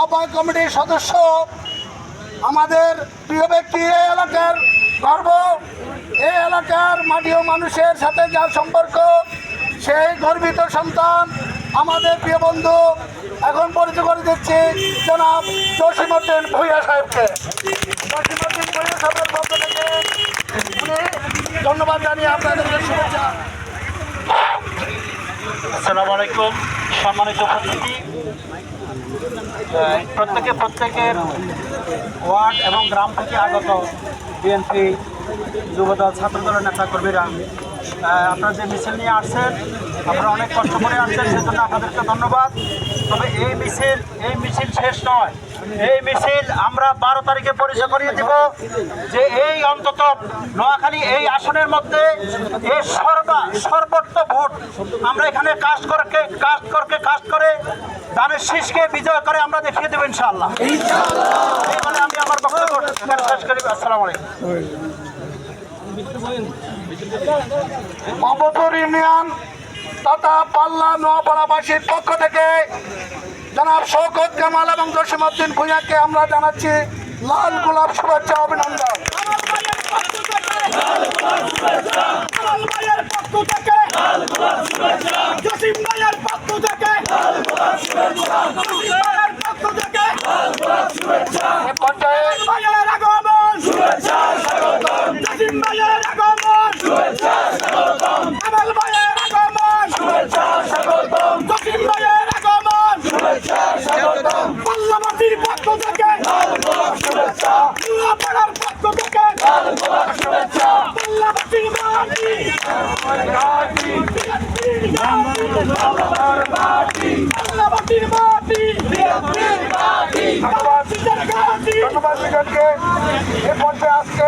আহ্বায়ক কমিটির সদস্য, আমাদের প্রিয় ব্যক্তি, এই এলাকার গর্ব, এই এলাকার মাটি ও মানুষের সাথে যার সম্পর্ক, সেই গর্বিত সন্তান, আমাদের প্রিয় বন্ধু, এখন পরিচয় করে দিচ্ছি জনাব জসিমউদ্দিন ভূঁইয়া সাহেবকে। জসিমউদ্দিন ভূঁইয়া সাহেবের পক্ষ থেকে ধন্যবাদ জানিয়ে আপনাদেরকে শুভেচ্ছা। আসসালামু আলাইকুম। সম্মানিত উপস্থিতি, প্রত্যেকের ওয়ার্ড এবং গ্রাম থেকে আগত বিএনপি, যুবদল, ছাত্রদলের নেতাকর্মীরা, আপনারা যে মিছিল নিয়ে আসছেন, আপনারা অনেক কষ্ট করে আসছেন, সেজন্য আপনাদেরকে ধন্যবাদ। তবে এই মিছিল শেষ নয়। এই মিছিল আমরা 12 তারিখে পরিচয় করিয়ে দেব যে এই অন্তত নোয়াখালী এই আসনের মধ্যে এই সর্বোচ্চ ভোট আমরা এখানে কাস্ট করে ধানের শীষকে বিজয় করে আমরা দেখিয়ে দেবো ইনশাআল্লাহ। এই বলে আমি আমার বক্তব্য শেষ করি। আসসালামু আলাইকুম। মোহাম্মদপুর ইউনিয়ন তথা পাল্লা নোয়াপাড়াবাসীর পক্ষ থেকে জনাব শওকত কামাল এবং জসিমউদ্দিন ভূঁইয়াকে আমরা জানাচ্ছি লাল গোলাপ শুভেচ্ছা, অভিনন্দন। পাল্লাবাসীর পক্ষ থেকে নোয়াপাড়ার পক্ষ থেকে পাল্লাবাসীর মাটি, পাল্লাবাসীর মাটি, ধন্যবাদ। এ পর্যায়ে আজকে